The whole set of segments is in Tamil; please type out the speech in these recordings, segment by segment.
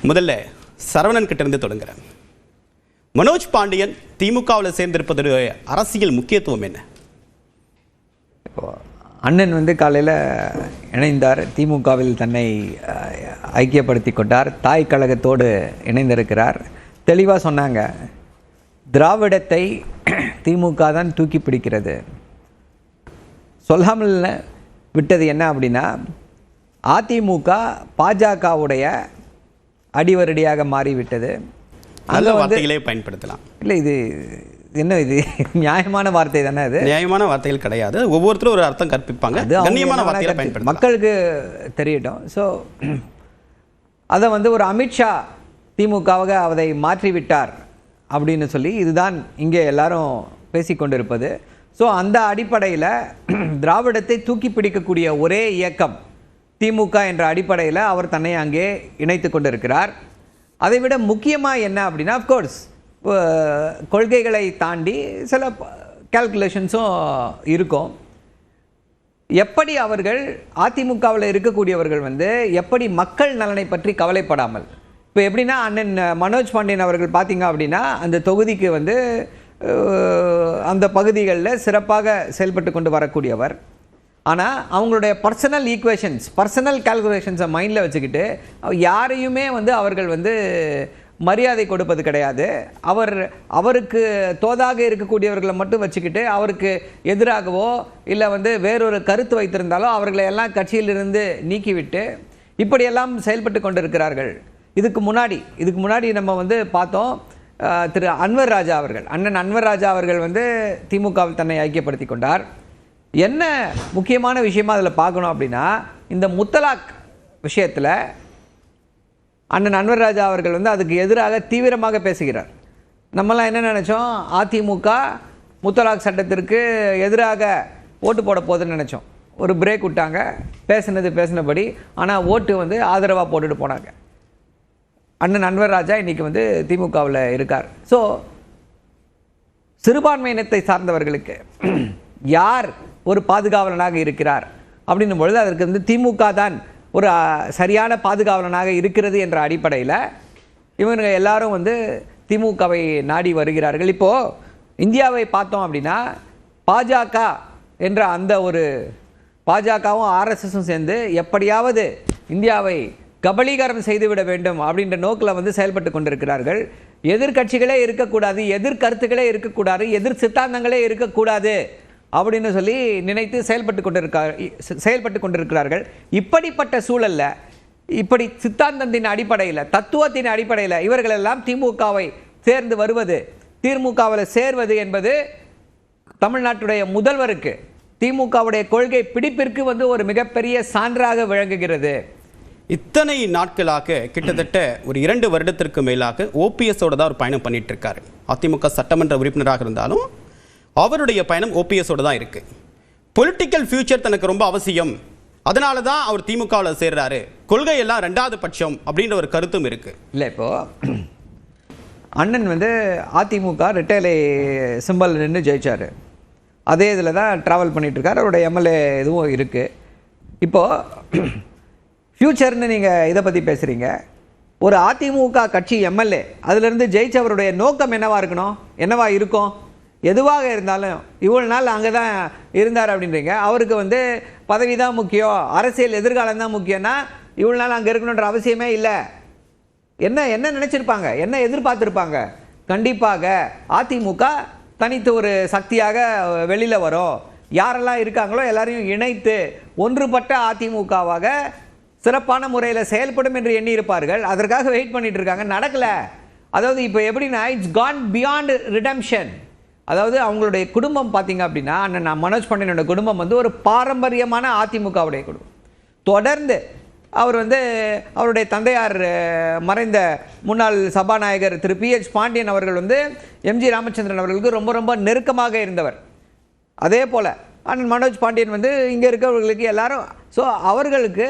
முதல்ல சரவணன் கிட்ட இருந்து தொடங்குறேன். மனோஜ் பாண்டியன் திமுகவில் சேர்ந்திருப்பதுடைய அரசியல் முக்கியத்துவம் என்ன? இப்போ அண்ணன் வந்து காலையில் இணைந்தார், திமுகவில் தன்னை ஐக்கியப்படுத்தி கொண்டார், தாய் கழகத்தோடு இணைந்திருக்கிறார். தெளிவாக சொன்னாங்க, திராவிடத்தை திமுக தான் தூக்கி பிடிக்கிறது. சொல்லாமல் விட்டது என்ன அப்படின்னா, அதிமுக பாஜகவுடைய அடிவரடியாக மாறிவிட்டது. நல்ல வார்த்தைகளே பயன்படுத்தலாம். இல்லை, இது என்ன, இது நியாயமான வார்த்தை தானே? அது நியாயமான வார்த்தைகள் கிடையாது. ஒவ்வொருத்தரும் ஒரு அர்த்தம் கற்பிப்பாங்க. கண்ணியமான வார்த்தைகளை பயன்படுத்த மக்களுக்கு தெரியட்டும். ஸோ அதை வந்து ஒரு அமித்ஷா திமுகவாக அதை மாற்றிவிட்டார் அப்படின்னு சொல்லி இதுதான் இங்கே எல்லாரும் பேசிக்கொண்டிருப்பது. ஸோ அந்த அடிப்படையில் திராவிடத்தை தூக்கி பிடிக்கக்கூடிய ஒரே இயக்கம் திமுக என்ற அடிப்படையில் அவர் தன்னை அங்கே இணைத்து கொண்டிருக்கிறார். அதை விட முக்கியமாக என்ன அப்படின்னா, அஃப்கோர்ஸ் கொள்கைகளை தாண்டி சில கால்குலேஷன்ஸும் இருக்கும். எப்படி அவர்கள் அதிமுகவில் இருக்கக்கூடியவர்கள் வந்து எப்படி மக்கள் நலனை பற்றி கவலைப்படாமல், இப்போ எப்படின்னா அண்ணன் மனோஜ் பாண்டியன் அவர்கள் பார்த்தீங்க அப்படின்னா அந்த தொகுதிக்கு வந்து அந்த பகுதிகளில் சிறப்பாக செயல்பட்டு கொண்டு வரக்கூடியவர். ஆனால் அவங்களுடைய பர்சனல் ஈக்குவேஷன்ஸ், பர்சனல் கால்குலேஷன்ஸை மைண்டில் வச்சுக்கிட்டு யாரையுமே வந்து அவர்கள் வந்து மரியாதை கொடுப்பது கிடையாது. அவருக்கு தோதாக இருக்கக்கூடியவர்களை மட்டும் வச்சுக்கிட்டு அவருக்கு எதிராகவோ இல்லை வந்து வேறொரு கருத்து வைத்திருந்தாலோ அவர்களை எல்லாம் கட்சியிலிருந்து நீக்கிவிட்டு இப்படியெல்லாம் செயல்பட்டு கொண்டிருக்கிறார்கள். இதுக்கு முன்னாடி நம்ம வந்து பார்த்தோம், திரு அன்வர் ராஜா அவர்கள், அண்ணன் அன்வர் ராஜா அவர்கள் வந்து திமுகவில் தன்னை ஐக்கியப்படுத்தி கொண்டார். என்ன முக்கியமான விஷயமா அதில் பார்க்கணும் அப்படின்னா, இந்த முத்தலாக் விஷயத்தில் அண்ணன் அன்வர் ராஜா அவர்கள் வந்து அதுக்கு எதிராக தீவிரமாக பேசுகிறார். நம்மலாம் என்ன நினச்சோம், அதிமுக முத்தலாக் சட்டத்திற்கு எதிராக ஓட்டு போட போகுதுன்னு நினச்சோம். ஒரு பிரேக் விட்டாங்க, பேசினபடி. ஆனால் ஓட்டு வந்து ஆதரவாக போட்டுட்டு போனாங்க. அண்ணன் அன்வர் ராஜா இன்றைக்கி வந்து திமுகவில் இருக்கார். ஸோ சிறுபான்மையினத்தை சார்ந்தவர்களுக்கு யார் ஒரு பாதுகாவலனாக இருக்கிறார் அப்படின்னும் பொழுது அதற்கு வந்து திமுக தான் ஒரு சரியான பாதுகாவலனாக இருக்கிறது என்ற அடிப்படையில் இவங்க எல்லாரும் வந்து திமுகவை நாடி வருகிறார்கள். இப்போது இந்தியாவை பார்த்தோம் அப்படின்னா பாஜக என்ற அந்த ஒரு பாஜகவும் ஆர்எஸ்எஸும் சேர்ந்து எப்படியாவது இந்தியாவை கபலீகரம் செய்துவிட வேண்டும் அப்படின்ற நோக்கில் வந்து செயல்பட்டு கொண்டிருக்கிறார்கள். எதிர்கட்சிகளே இருக்கக்கூடாது, எதிர்கருத்துக்களே இருக்கக்கூடாது, எதிர் சித்தாந்தங்களே இருக்கக்கூடாது அப்படின்னு சொல்லி நினைத்து செயல்பட்டு கொண்டிருக்கிறார்கள். இப்படிப்பட்ட சூழலில், இப்படி சித்தாந்தத்தின் அடிப்படையில், தத்துவத்தின் அடிப்படையில் இவர்களெல்லாம் திமுகவை சேர்ந்து வருவது, திமுகவில் சேர்வது என்பது தமிழ்நாட்டுடைய முதல்வருக்கு திமுகவுடைய கொள்கை பிடிப்பிற்கு வந்து ஒரு மிகப்பெரிய சான்றாக விளங்குகிறது. இத்தனை நாட்களாக கிட்டத்தட்ட ஒரு 2 வருடத்திற்கு மேலாக ஓபிஎஸோட தான் ஒரு பயணம் பண்ணிட்டு இருக்காரு. அதிமுக சட்டமன்ற உறுப்பினராக இருந்தாலும் அவருடைய பயணம் ஓபிஎஸோட தான் இருக்கு. பொலிட்டிக்கல் ஃபியூச்சர் தனக்கு ரொம்ப அவசியம், அதனால தான் அவர் திமுகவில் சேர்றாரு, கொள்கையெல்லாம் 2வது பட்சம் அப்படின்ற ஒரு கருத்தும் இருக்கு. இல்லை, இப்போ அண்ணன் வந்து அதிமுக ரெட்டேலை சிம்பல் நின்று ஜெயிச்சார். அதே இதில் தான் ட்ராவல் பண்ணிட்டு இருக்கார். அவருடைய எம்எல்ஏ இதுவும் இருக்குது. இப்போது ஃப்யூச்சர்னு நீங்கள் இதை பற்றி பேசுகிறீங்க. ஒரு அதிமுக கட்சி எம்எல்ஏ அதிலிருந்து ஜெயிச்சவருடைய நோக்கம் என்னவா இருக்கும்? எதுவாக இருந்தாலும் இவ்வளோ நாள் அங்கே தான் இருந்தார் அப்படின்றீங்க. அவருக்கு வந்து பதவி தான் முக்கியம், அரசியல் எதிர்காலம் தான் முக்கியம்னா இவ்வளோ நாள் அங்கே இருக்கணுன்ற அவசியமே இல்லை. என்ன நினச்சிருப்பாங்க, என்ன எதிர்பார்த்துருப்பாங்க? கண்டிப்பாக அதிமுக தனித்து ஒரு சக்தியாக வெளியில் வரும், யாரெல்லாம் இருக்காங்களோ எல்லாரையும் இணைத்து ஒன்றுபட்ட அதிமுகவாக சிறப்பான முறையில் செயல்படும் என்று எண்ணி இருப்பார்கள். அதற்காக வெயிட் பண்ணிட்டு இருக்காங்க, நடக்கலை. அதாவது இப்போ எப்படின்னா, இட்ஸ் கான் பியாண்ட் ரிடம்ஷன். அதாவது அவங்களுடைய குடும்பம் பார்த்தீங்க அப்படின்னா, அண்ணன் மனோஜ் பாண்டியனோட குடும்பம் வந்து ஒரு பாரம்பரியமான அதிமுகவுடைய குடும்பம். தொடர்ந்து அவர் வந்து அவருடைய தந்தையார் மறைந்த முன்னாள் சபாநாயகர் திரு PH பாண்டியன் அவர்கள் வந்து MG ராமச்சந்திரன் அவர்களுக்கு ரொம்ப ரொம்ப நெருக்கமாக இருந்தவர். அதே போல் அண்ணன் மனோஜ் பாண்டியன் வந்து இங்கே இருக்கிறவர்களுக்கு எல்லாரும், ஸோ அவர்களுக்கு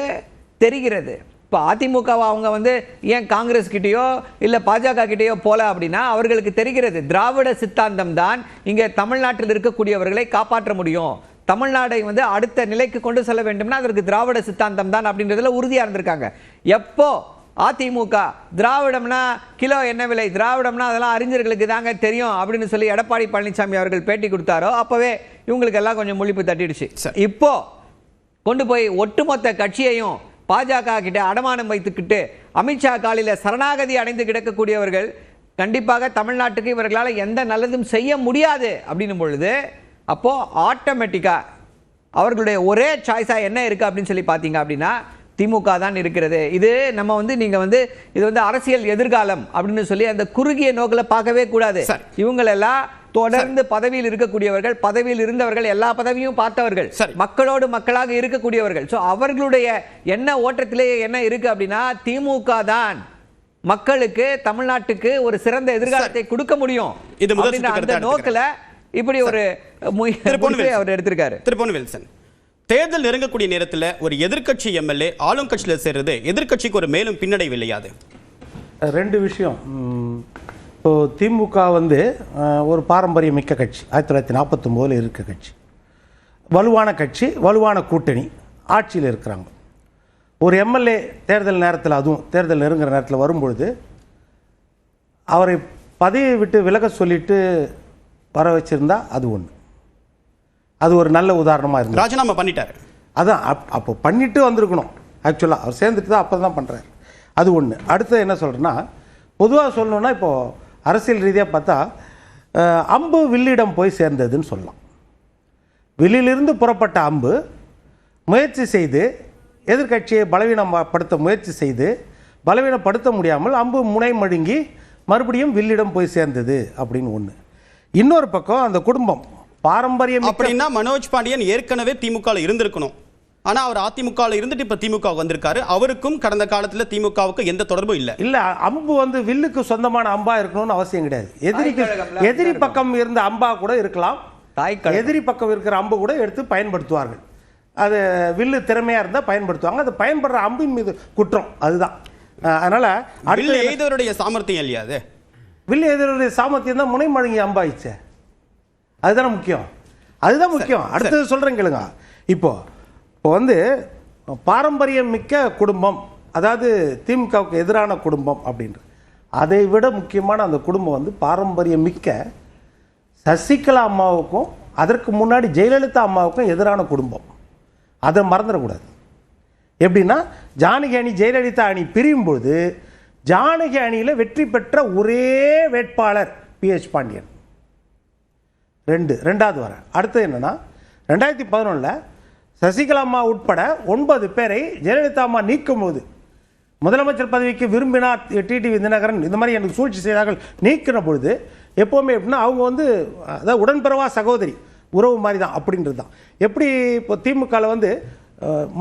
தெரிகிறது. இப்போ அதிமுகவை அவங்க வந்து ஏன் காங்கிரஸ் கிட்டேயோ இல்லை பாஜக கிட்டேயோ போல அப்படின்னா அவர்களுக்கு தெரிகிறது, திராவிட சித்தாந்தம் தான் இங்கே தமிழ்நாட்டில் இருக்கக்கூடியவர்களை காப்பாற்ற முடியும், தமிழ்நாடை வந்து அடுத்த நிலைக்கு கொண்டு செல்ல வேண்டும்னா அதற்கு திராவிட சித்தாந்தம் தான் அப்படின்றதுல உறுதியாக இருந்திருக்காங்க. எப்போ அதிமுக திராவிடம்னா கிலோ என்ன விலை, திராவிடம்னா அதெல்லாம் அறிஞர்களுக்கு தாங்க தெரியும் அப்படின்னு சொல்லி எடப்பாடி பழனிசாமி அவர்கள் பேட்டி கொடுத்தாரோ அப்பவே இவங்களுக்கு எல்லாம் கொஞ்சம் முழிப்பு தட்டிடுச்சு. இப்போ கொண்டு போய் ஒட்டுமொத்த கட்சியையும் பாஜக கிட்ட அடமானம் வைத்துக்கிட்டு அமித்ஷா காலில் சரணாகதி அடைந்து கிடக்கக்கூடியவர்கள் கண்டிப்பாக தமிழ்நாட்டுக்கு இவர்களால் எந்த நல்லதும் செய்ய முடியாது அப்படின்னும் பொழுது அப்போ ஆட்டோமேட்டிக்கா அவர்களுடைய ஒரே சாய்ஸா என்ன இருக்கு அப்படின்னு சொல்லி பார்த்தீங்க அப்படின்னா திமுக தான் இருக்கிறது. இது நம்ம நீங்க இது அரசியல் எதிர்காலம் அப்படின்னு சொல்லி அந்த குறுகிய நோக்கில் பார்க்கவே கூடாது. இவங்களெல்லாம் தொடர்ந்து பதவியில் இருக்கக்கூடியவர்கள், பதவியில் இருந்தவர்கள், எல்லா பதவியும் பார்த்தவர்கள், மக்களோடு மக்களாக இருக்கக்கூடியவர்கள். ஸோ அவர்களுடைய என்ன ஓட்டத்திலேயே என்ன இருக்கு அப்படின்னா திமுக தான் மக்களுக்கு தமிழ்நாட்டுக்கு ஒரு சிறந்த எதிர்காலத்தை கொடுக்க முடியும். அந்த நோக்கில இப்படி ஒரு அவர் எடுத்திருக்காரு. திருப்பொன்வேல்சன், தேர்தல் நெருங்கக்கூடிய நேரத்தில் ஒரு எதிர்க்கட்சி எம்எல்ஏ ஆளும் கட்சியில் சேர்றது எதிர்க்கட்சிக்கு ஒரு மேலும் பின்னடைவு இல்லையாது? ரெண்டு விஷயம். இப்போ திமுக ஒரு பாரம்பரிய மிக்க கட்சி, 1949 இருக்க கட்சி, வலுவான கட்சி, வலுவான கூட்டணி, ஆட்சியில் இருக்கிறாங்க. ஒரு எம்எல்ஏ தேர்தல் நேரத்தில், அதுவும் தேர்தல் நெருங்குற நேரத்தில் வரும்பொழுது அவரை பதவியை விட்டு விலக சொல்லிட்டு வர வச்சிருந்தா அது ஒன்று, அது ஒரு நல்ல உதாரணமாக இருந்தது. ராஜினாமா பண்ணிட்டார், அதான் அப்போ பண்ணிட்டு வந்திருக்கணும். ஆக்சுவலாக அவர் சேர்ந்துட்டு தான் அப்போ தான் பண்ணுறாரு. அது ஒன்று. அடுத்தது என்ன சொல்கிறேன்னா, பொதுவாக சொல்லணுன்னா இப்போது அரசியல் ரீதியாக பார்த்தா அம்பு வில்லிடம் போய் சேர்ந்ததுன்னு சொல்லலாம். வில்லிலிருந்து புறப்பட்ட அம்பு முயற்சி செய்து எதிர்கட்சியை பலவீனப்படுத்த முயற்சி செய்து பலவீனப்படுத்த முடியாமல் அம்பு முனை மழுங்கி மறுபடியும் வில்லிடம் போய் சேர்ந்தது அப்படின்னு ஒன்று. இன்னொரு பக்கம் அந்த குடும்பம் பாரம்பரியம். அப்படின்னா மனோஜ் பாண்டியன் ஏற்கனவே திமுக இருந்திருக்கணும், ஆனா அவர் அதிமுக இருந்துட்டு இப்ப திமுக வந்திருக்காரு. அவருக்கும் கடந்த காலத்துல திமுகவுக்கு எந்த தொடர்பும் இல்ல. இல்ல, அம்பு வில்லுக்கு சொந்தமான அம்பா இருக்கணும்னு அவசியம் கிடையாது. எதிரி பக்கம் இருந்த அம்பா கூட இருக்கலாம், எதிரி பக்கம் இருக்கிற அம்பு கூட எடுத்து பயன்படுத்துவார்கள். அது வில்லு திறமையா இருந்தா பயன்படுத்துவாங்க. அது பயன்படுற அம்பின் மீது குற்றம், அதுதான். அதனால வில்லு எய்தவருடைய சாமர்த்தியம் இல்லையா? அது வில்லு எய்தவருடைய சாமர்த்தியம் தான் முனை மழுங்கி அம்பாயிடுச்சு. அதுதானே முக்கியம், அதுதான் முக்கியம். அடுத்தது சொல்றேன் கேளுங்க. இப்போ பாரம்பரியம் மிக்க குடும்பம், அதாவது திமுகவுக்கு எதிரான குடும்பம் அப்படின்ற, அதை விட முக்கியமான அந்த குடும்பம் பாரம்பரியம் மிக்க சசிகலா அம்மாவுக்கும் அதற்கு முன்னாடி ஜெயலலிதா அம்மாவுக்கும் எதிரான குடும்பம். அதை மறந்துடக்கூடாது. எப்படின்னா, ஜானகி அணி ஜெயலலிதா அணி பிரியும் பொழுது ஜானகி அணியில் வெற்றி பெற்ற ஒரே வேட்பாளர் PH பாண்டியன். ரெண்டாவது வர. அடுத்தது என்னன்னா, 2011 சசிகலா அம்மா உட்பட 9 பேரை ஜெயலலிதா அம்மா நீக்கும் போது முதலமைச்சர் பதவிக்கு விரும்பினார் டிடிவி தினகரன், இந்த மாதிரி எனக்கு சூழ்ச்சி செய்தார்கள், நீக்கின பொழுது எப்போவுமே எப்படின்னா அவங்க அதாவது உடன்பிறவா சகோதரி உறவு மாதிரி தான் அப்படின்றது தான். எப்படி இப்போ திமுகவில்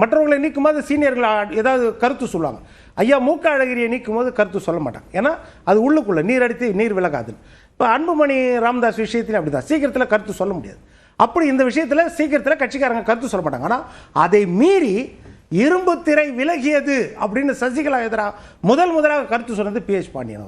மற்றவர்களை நீக்கும் போது சீனியர்கள் ஏதாவது கருத்து சொல்லுவாங்க. ஐயா மூக்க அழகிரியை நீக்கும் போது கருத்து சொல்ல மாட்டாங்க, ஏன்னா அது உள்ளுக்குள்ளே நீர் அடித்து நீர் விலகாதுன்னு. இப்போ அன்புமணி ராமதாஸ் விஷயத்திலும் அப்படி தான், சீக்கிரத்தில் கருத்து சொல்ல முடியாது. அப்படி இந்த விஷயத்தில் சீக்கிரத்தில் கட்சிக்காரங்க கருத்து சொல்ல மாட்டாங்க. ஆனால் அதை மீறி இரும்பு திரை விலகியது அப்படின்னு சசிகலா எதிராக முதலாக கருத்து சொன்னது PH பாண்டியன்.